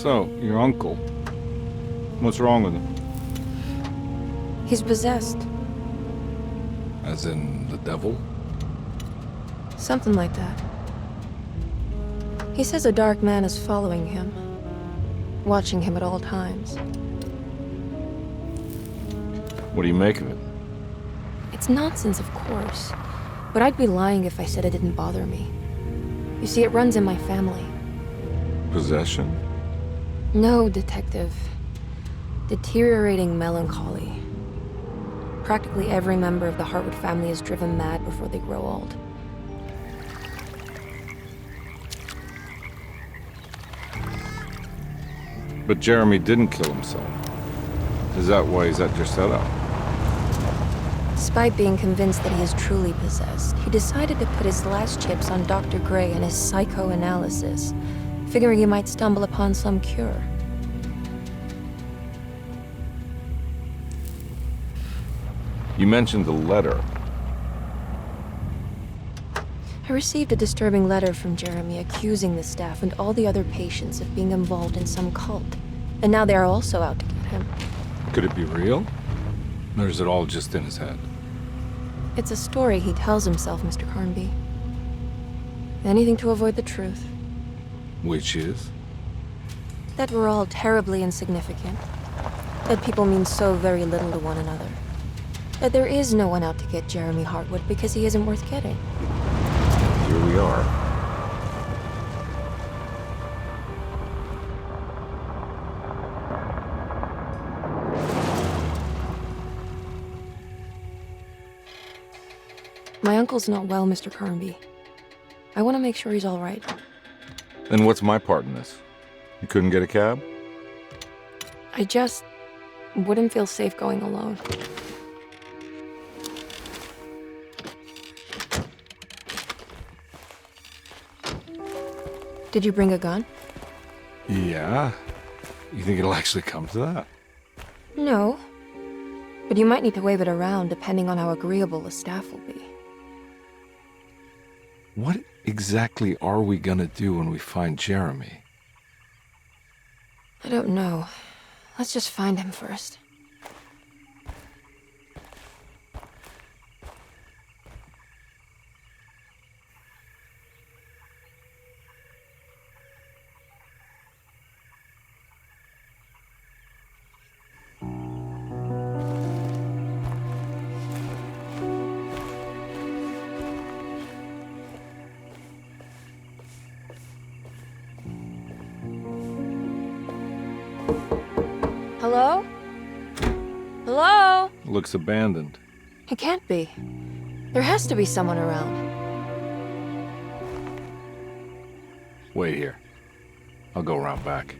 So, your uncle. What's wrong with him? He's possessed. As in the devil? Something like that. He says a dark man is following him, watching him at all times. What do you make of it? It's nonsense, of course, but I'd be lying if I said it didn't bother me. You see, it runs in my family. Possession? No, Detective. Deteriorating melancholy. Practically every member of the Harwood family is driven mad before they grow old. But Jeremy didn't kill himself. Is that why he's at your setup? Despite being convinced that he is truly possessed, he decided to put his last chips on Dr. Gray and his psychoanalysis, figuring he might stumble upon some cure. You mentioned the letter. I received a disturbing letter from Jeremy accusing the staff and all the other patients of being involved in some cult. And now they are also out to get him. Could it be real? Or is it all just in his head? It's a story he tells himself, Mr. Carnby. Anything to avoid the truth. Which is? That we're all terribly insignificant. That people mean so very little to one another. That there is no one out to get Jeremy Hartwood because he isn't worth getting. Here we are. My uncle's not well, Mr. Carnby. I want to make sure he's all right. Then what's my part in this? You couldn't get a cab? I just wouldn't feel safe going alone. Did you bring a gun? Yeah. You think it'll actually come to that? No. But you might need to wave it around depending on how agreeable the staff will be. What exactly are we gonna do when we find Jeremy? I don't know. Let's just find him first. Hello? Hello? Looks abandoned. It can't be. There has to be someone around. Wait here. I'll go around back.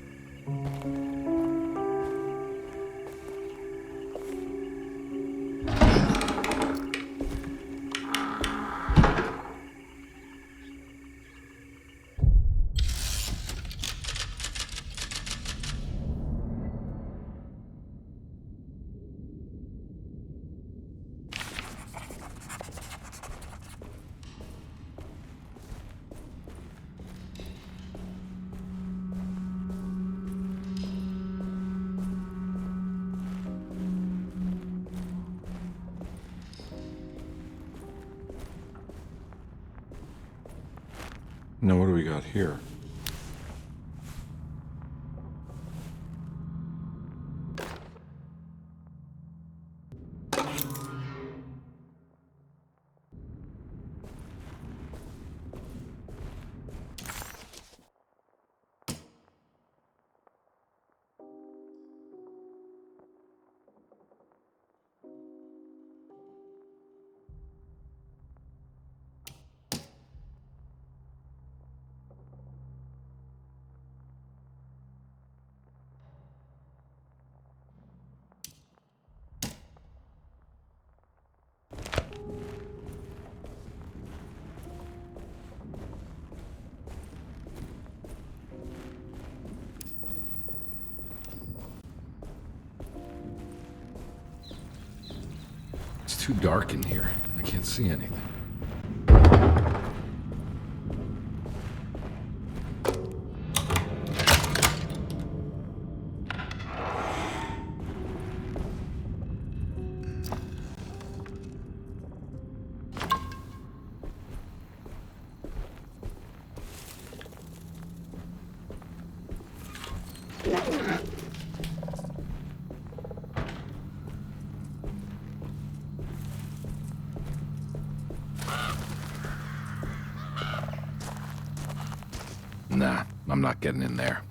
Now what do we got here? too dark in here. I can't see anything. Nah, I'm not getting in there.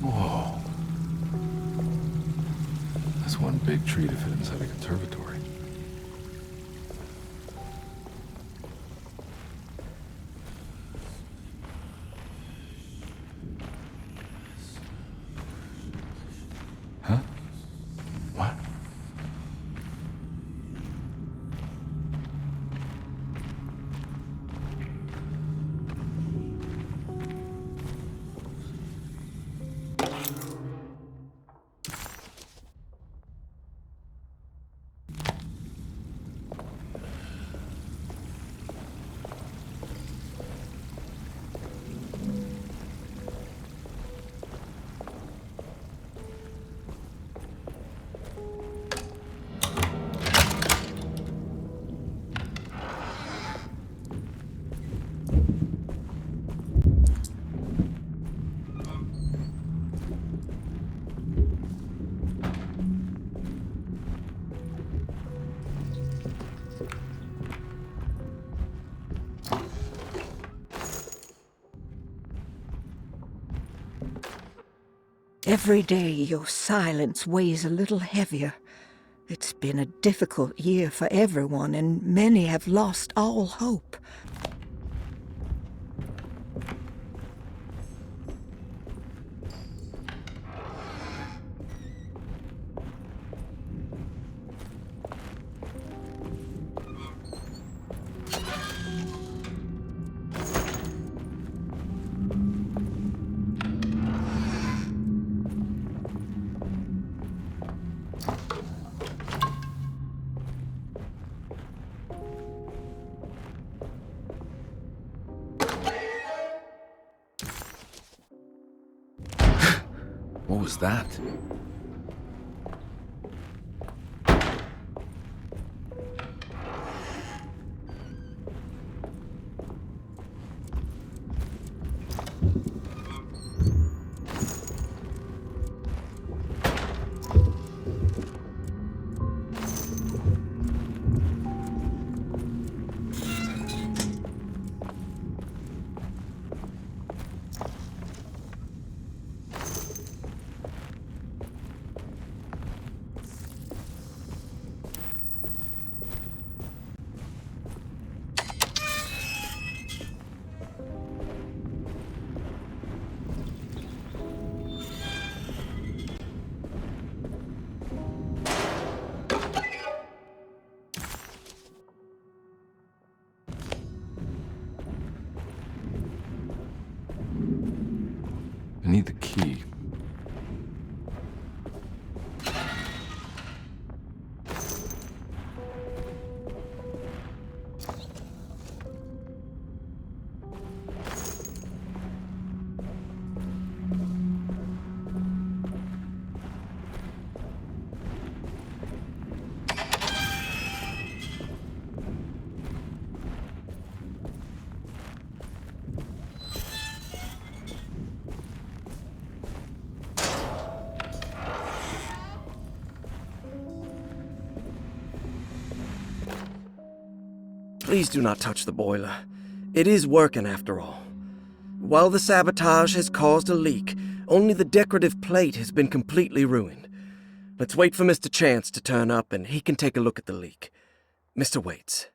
Whoa. That's one big tree to fit inside a conservatory. Huh? What? Every day your silence weighs a little heavier. It's been a difficult year for everyone, and many have lost all hope. What was that? I need the key. Please do not touch the boiler. It is working after all. While the sabotage has caused a leak, only the decorative plate has been completely ruined. Let's wait for Mr. Chance to turn up and he can take a look at the leak. Mr. Waits.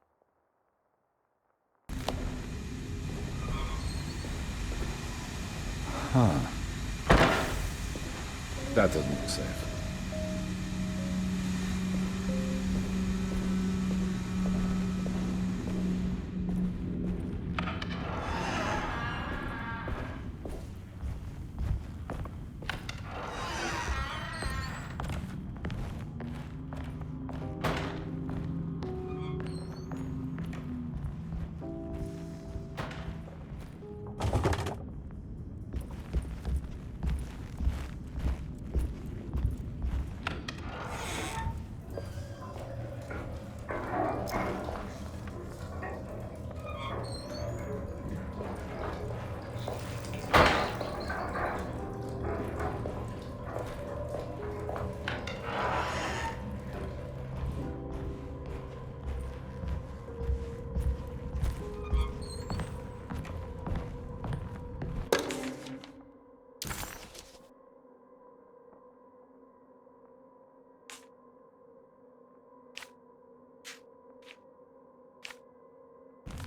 That doesn't look safe.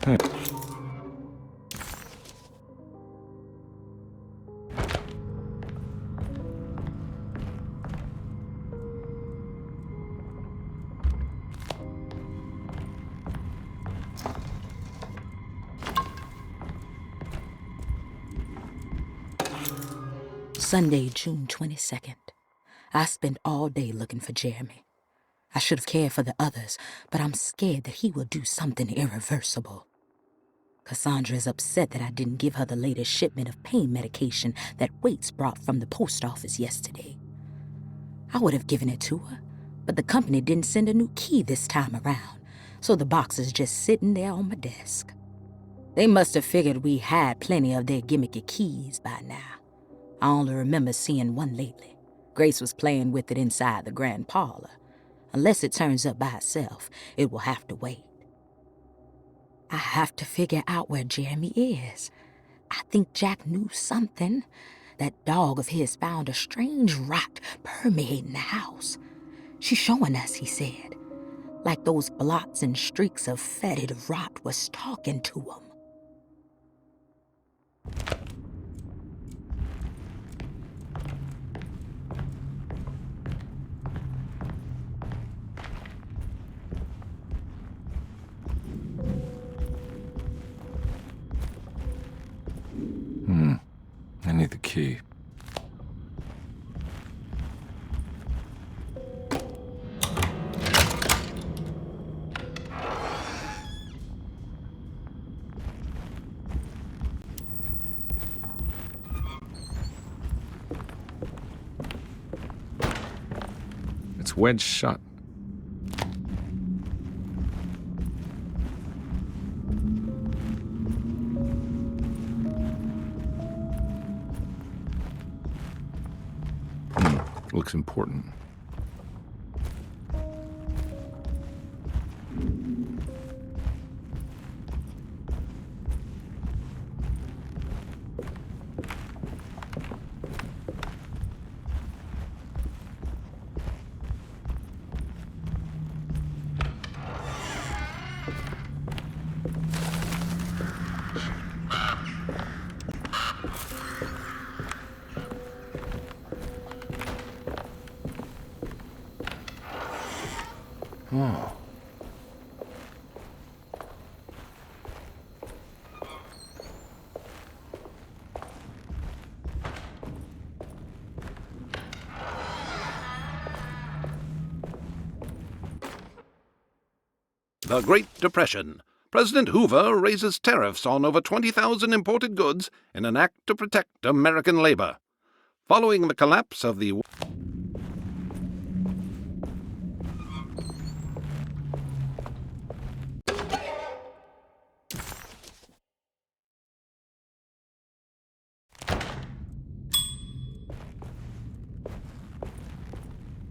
Hey. Sunday, June 22nd. I spent all day looking for Jeremy. I should have cared for the others, but I'm scared that he will do something irreversible. Cassandra is upset that I didn't give her the latest shipment of pain medication that Waits brought from the post office yesterday. I would have given it to her, but the company didn't send a new key this time around, so the box is just sitting there on my desk. They must have figured we had plenty of their gimmicky keys by now. I only remember seeing one lately. Grace was playing with it inside the grand parlor. Unless it turns up by itself, it will have to wait. I have to figure out where Jeremy is. I think Jack knew something. That dog of his found a strange rot permeating the house. She's showing us, he said. Like those blots and streaks of fetid rot was talking to him. I need the key. It's wedged shut. Looks important. Oh. The Great Depression. President Hoover raises tariffs on over 20,000 imported goods in an act to protect American labor. Following the collapse of the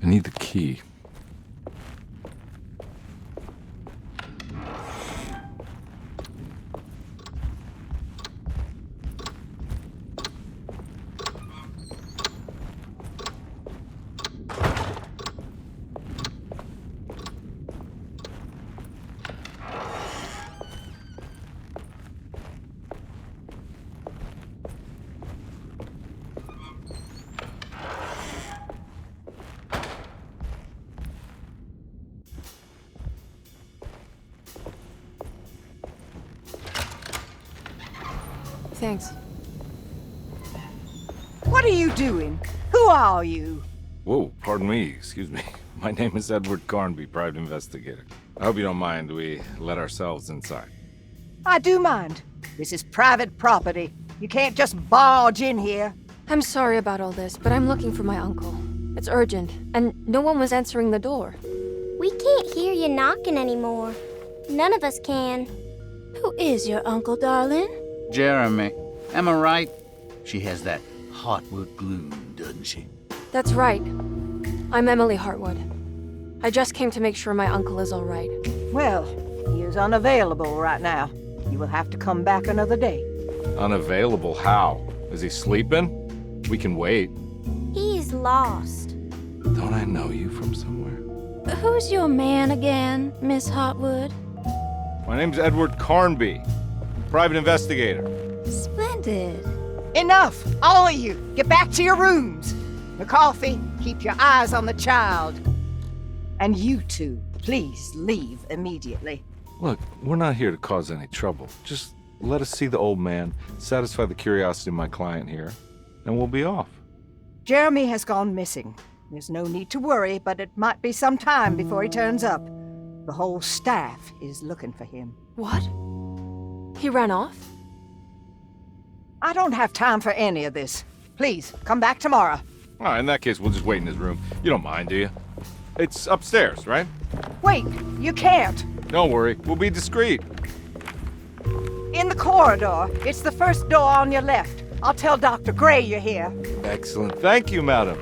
I need the key. thanks. What are you doing? Who are you? Whoa, pardon me, excuse me. My name is Edward Carnby, private investigator. I hope you don't mind we let ourselves inside. I do mind. This is private property. You can't just barge in here. I'm sorry about all this, but I'm looking for my uncle. It's urgent, and no one was answering the door. We can't hear you knocking anymore. None of us can. Who is your uncle, darling? Jeremy. Am I right? She has that heartwood gloom, doesn't she? That's right. I'm Emily Hartwood. I just came to make sure my uncle is all right. Well, he is unavailable right now. You will have to come back another day. Unavailable how? Is he sleeping? We can wait. He's lost. Don't I know you from somewhere? Who's your man again, Miss Hartwood? My name's Edward Carnby, private investigator. Splendid. Enough! All of you! Get back to your rooms! McCarthy, keep your eyes on the child. And you two, please leave immediately. Look, we're not here to cause any trouble. Just let us see the old man, satisfy the curiosity of my client here, and we'll be off. Jeremy has gone missing. There's no need to worry, but it might be some time before he turns up. The whole staff is looking for him. What? He ran off? I don't have time for any of this. Please, come back tomorrow. All right, in that case, we'll just wait in his room. You don't mind, do you? It's upstairs, right? Wait, you can't. Don't worry, we'll be discreet. In the corridor. It's the first door on your left. I'll tell Dr. Gray you're here. Excellent. Thank you, madam.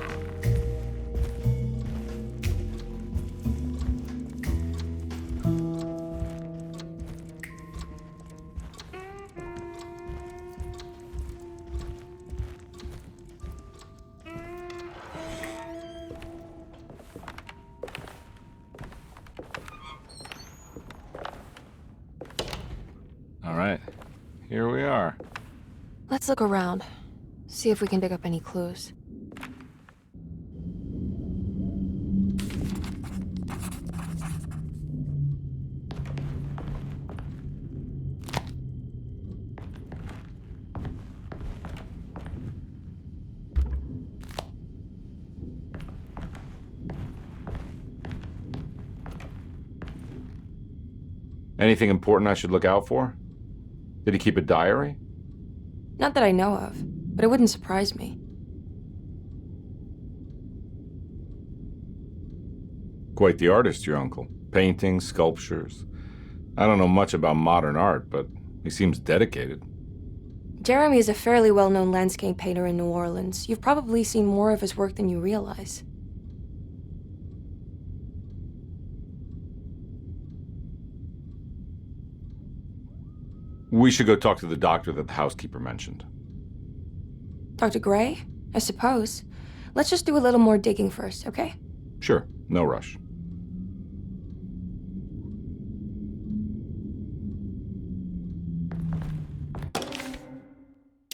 All right, here we are. Let's look around. See if we can dig up any clues. Anything important I should look out for? Did he keep a diary? Not that I know of, but it wouldn't surprise me. Quite the artist, your uncle. Paintings, sculptures. I don't know much about modern art, but he seems dedicated. Jeremy is a fairly well-known landscape painter in New Orleans. You've probably seen more of his work than you realize. We should go talk to the doctor that the housekeeper mentioned. Dr. Gray? I suppose. Let's just do a little more digging first, okay? Sure, no rush.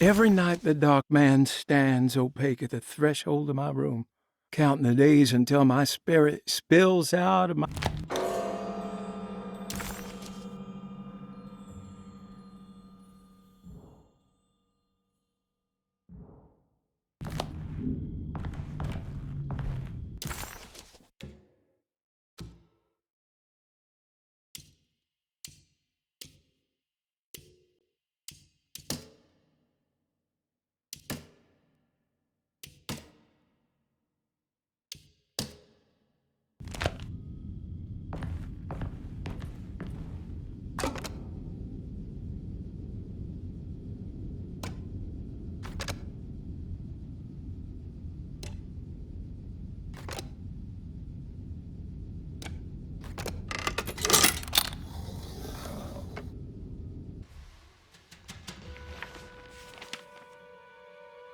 Every night the dark man stands opaque at the threshold of my room, counting the days until my spirit spills out of my...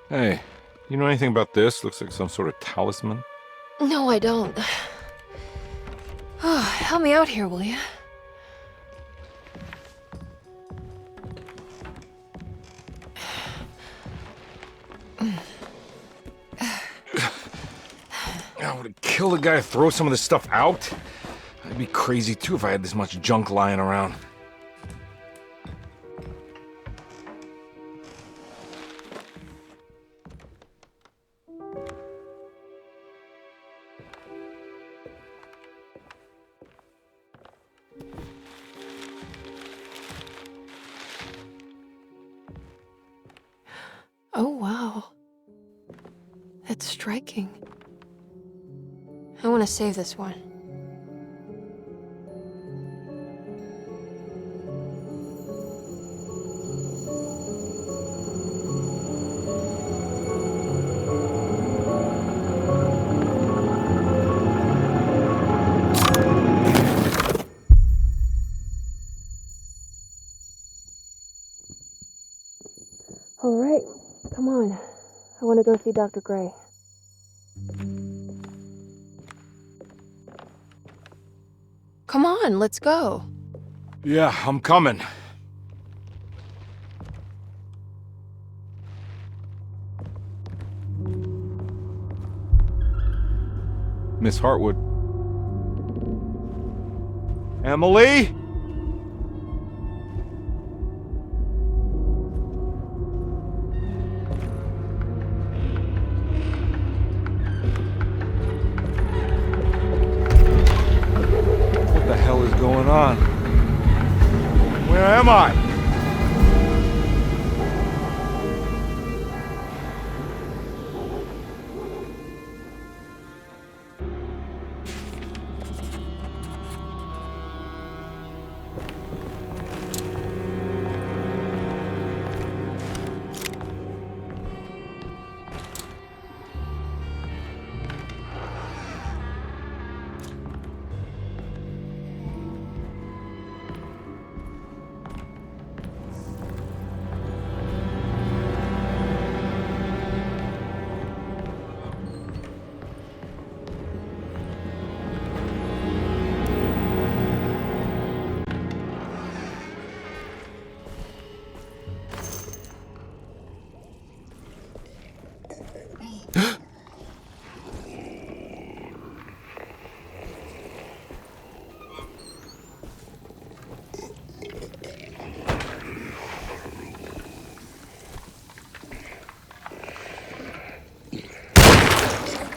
Hey, you know anything about this? Looks like some sort of talisman. No, I don't. Oh, help me out here, will you? I would have killed a guy to throw some of this stuff out. I'd be crazy too if I had this much junk lying around. That's striking. I want to save this one. All right, come on. I want to go see Dr. Gray. Come on, let's go. Yeah, I'm coming. Miss Hartwood. Emily? What the hell is going on? Where am I?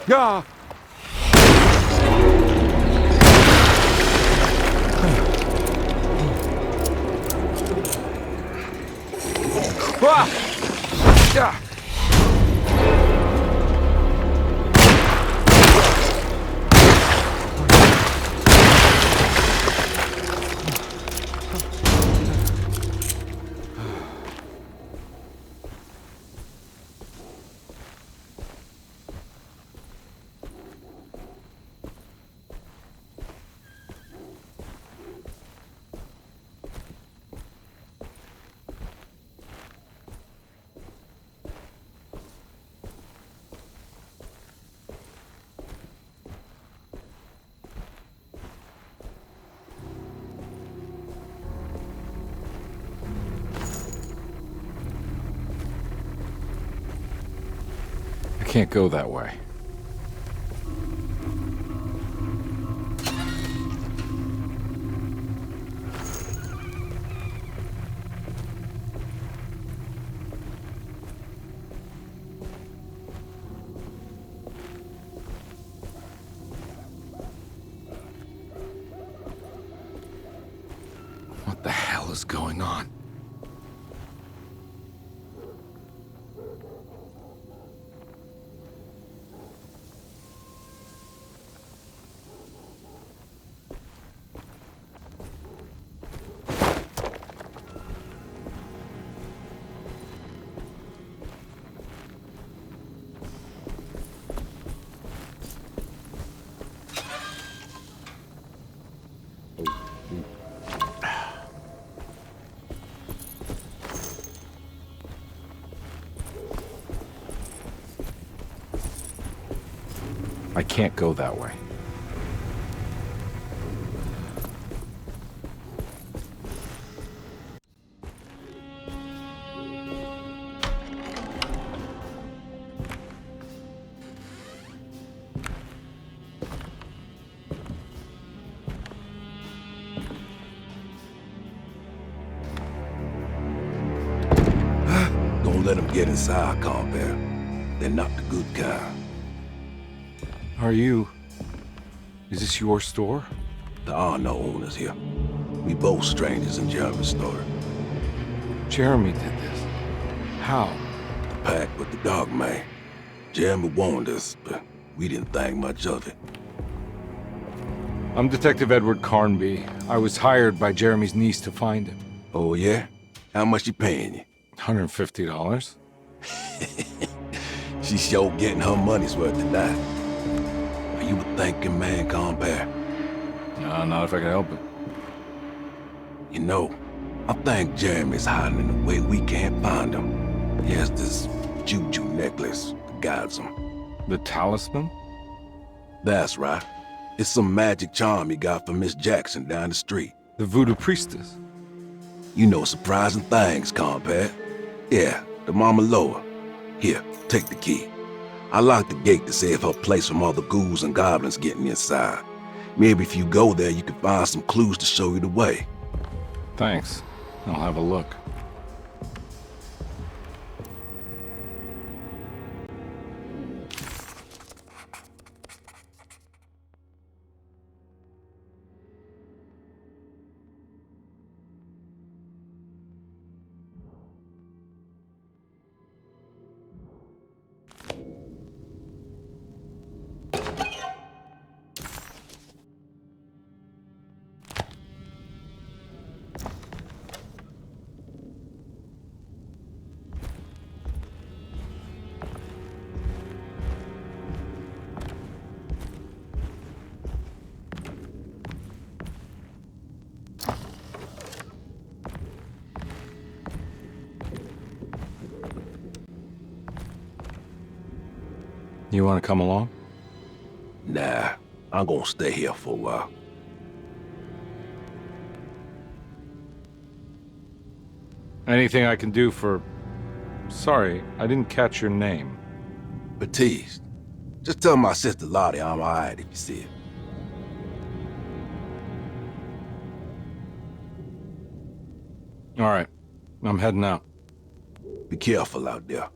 Yeah. Ah! Yeah. I can't go that way. What the hell is going on? I can't go that way. Don't let them get inside, compound. They're not the good kind. Are you... Is this your store? There are no owners here. We both strangers in Jeremy's store. Jeremy did this. How? Pact with the dog man. Jeremy warned us, but we didn't think much of it. I'm Detective Edward Carnby. I was hired by Jeremy's niece to find him. Oh, yeah? How much she paying you? $150. She's sure getting her money's worth tonight. Are you a thinking man, compare? No, not if I can help it. You know, I think Jeremy's hiding in a way we can't find him. He has this juju necklace that guides him. The talisman? That's right. It's some magic charm he got from Miss Jackson down the street. The voodoo priestess? You know surprising things, compare. Yeah, the Mama Loa. Here, take the key. I locked the gate to save her place from all the ghouls and goblins getting inside. Maybe if you go there, you can find some clues to show you the way. Thanks. I'll have a look. You want to come along? Nah, I'm gonna stay here for a while. Anything I can do for... Sorry, I didn't catch your name. Baptiste. Just tell my sister Lottie I'm alright if you see her. All right, I'm heading out. Be careful out there.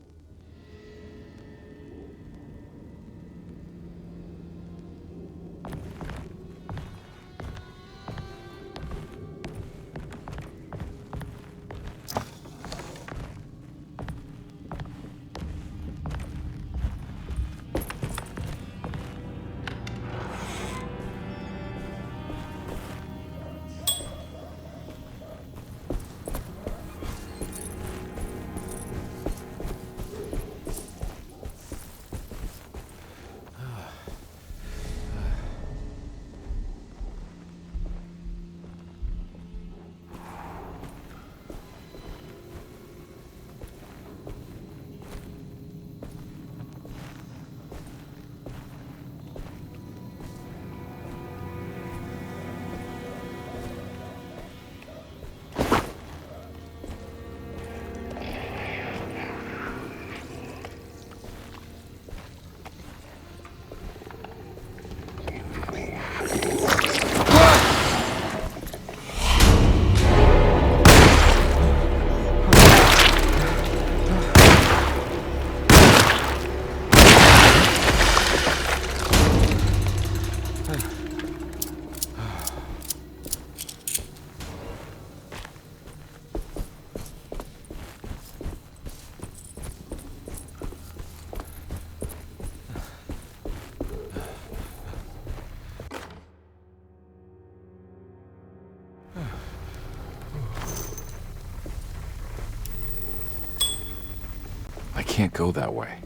I can't go that way.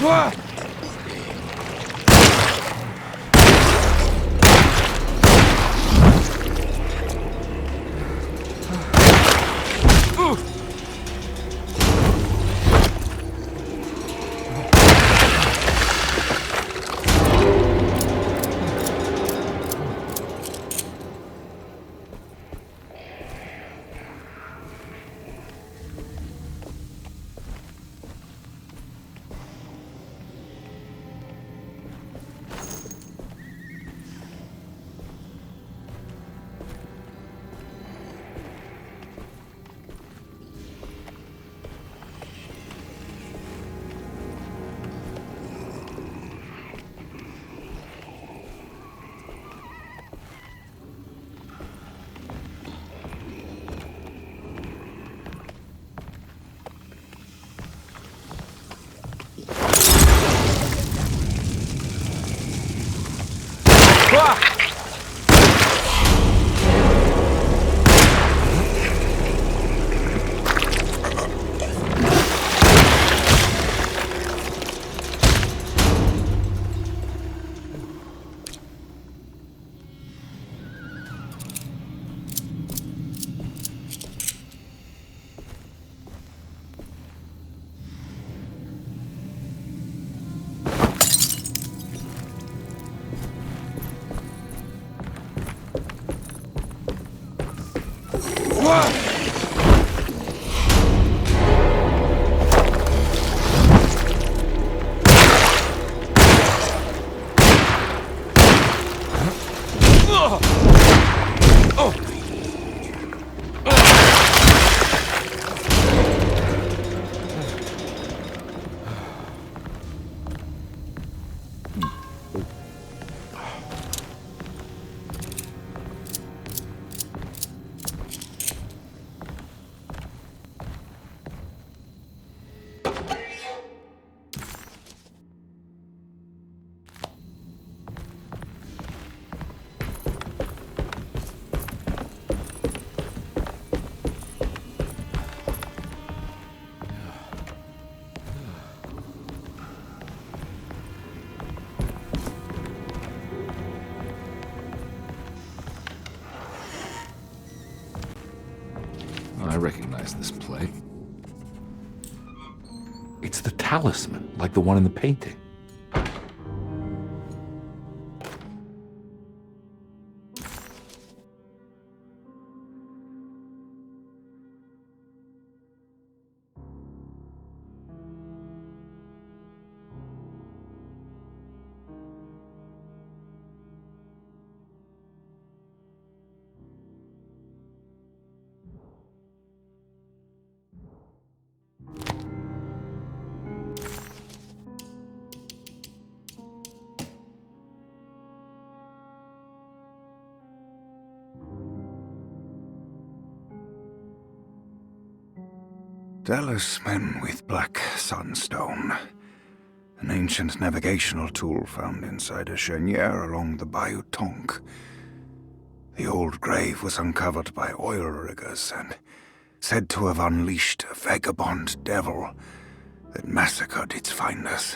Ah! I recognize this plate. It's the talisman, like the one in the painting. Talisman with black sunstone. An ancient navigational tool found inside a cheniere along the Bayou Tonk. The old grave was uncovered by oil riggers and said to have unleashed a vagabond devil that massacred its finders.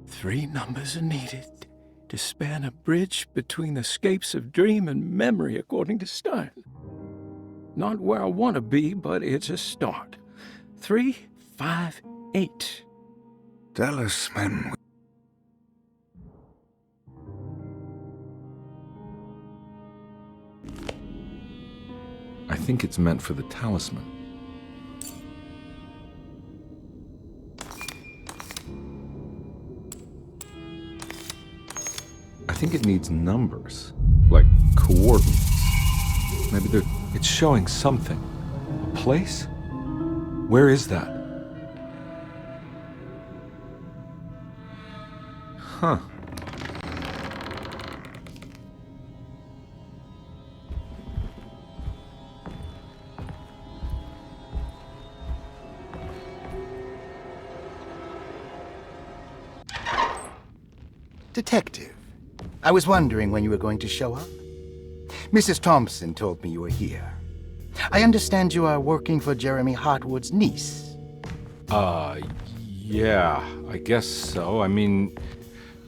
3 numbers are needed to span a bridge between the scapes of dream and memory, according to Stein. Not where I want to be, but it's a start. 3, 5, 8. Talisman. I think it's meant for the talisman. I think it needs numbers, like coordinates. Maybe it's showing something. A place? Where is that? Huh. Detective, I was wondering when you were going to show up. Mrs. Thompson told me you were here. I understand you are working for Jeremy Hartwood's niece. Yeah, I guess so. I mean,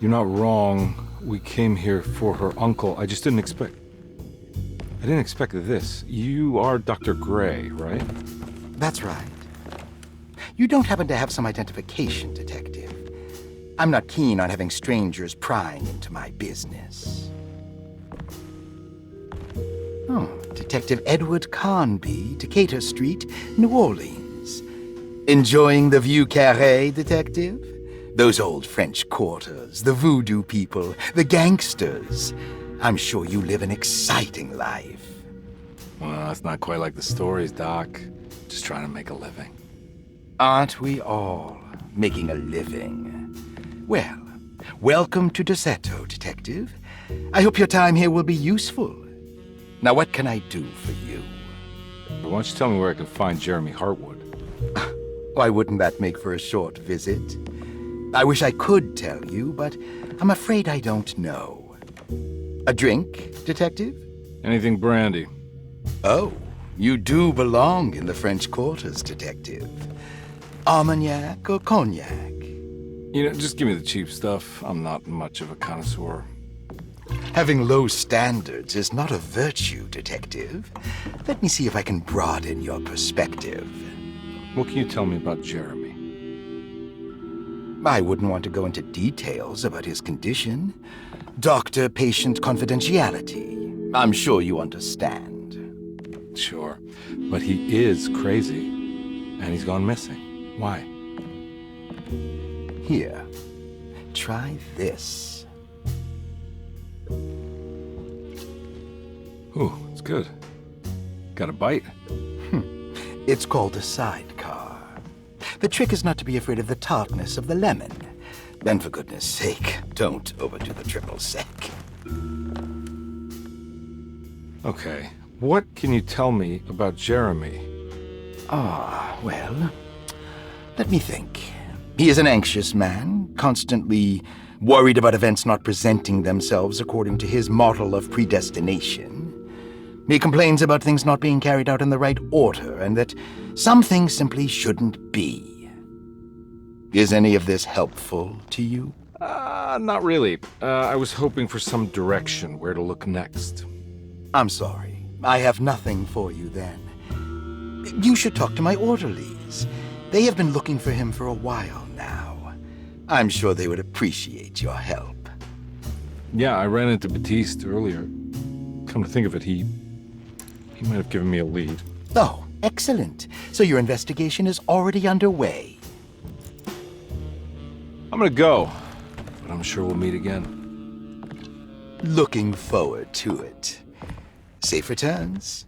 you're not wrong. We came here for her uncle. I just didn't expect... I didn't expect this. You are Dr. Gray, right? That's right. You don't happen to have some identification, Detective. I'm not keen on having strangers prying into my business. Oh, Detective Edward Carnby, Decatur Street, New Orleans. Enjoying the Vieux Carré, Detective? Those old French quarters, the voodoo people, the gangsters. I'm sure you live an exciting life. Well, it's not quite like the stories, Doc. Just trying to make a living. Aren't we all making a living? Well, welcome to Deseto, Detective. I hope your time here will be useful. Now, what can I do for you? Why don't you tell me where I can find Jeremy Hartwood? Why wouldn't that make for a short visit? I wish I could tell you, but I'm afraid I don't know. A drink, Detective? Anything brandy. Oh, you do belong in the French quarters, Detective. Armagnac or cognac? You know, just give me the cheap stuff. I'm not much of a connoisseur. Having low standards is not a virtue, Detective. Let me see if I can broaden your perspective. What can you tell me about Jeremy? I wouldn't want to go into details about his condition. Doctor-patient confidentiality. I'm sure you understand. Sure, but he is crazy, and he's gone missing. Why? Here, try this. Ooh, it's good. Got a bite? It's called a sidecar. The trick is not to be afraid of the tartness of the lemon. And for goodness sake, don't overdo the triple sec. Okay, what can you tell me about Jeremy? Well, let me think. He is an anxious man, constantly worried about events not presenting themselves according to his model of predestination. He complains about things not being carried out in the right order, and that some things simply shouldn't be. Is any of this helpful to you? Not really. I was hoping for some direction where to look next. I'm sorry. I have nothing for you then. You should talk to my orderlies. They have been looking for him for a while now. I'm sure they would appreciate your help. Yeah, I ran into Batiste earlier. Come to think of it, he might have given me a lead. Oh, excellent. So your investigation is already underway. I'm gonna go, but I'm sure we'll meet again. Looking forward to it. Safe returns.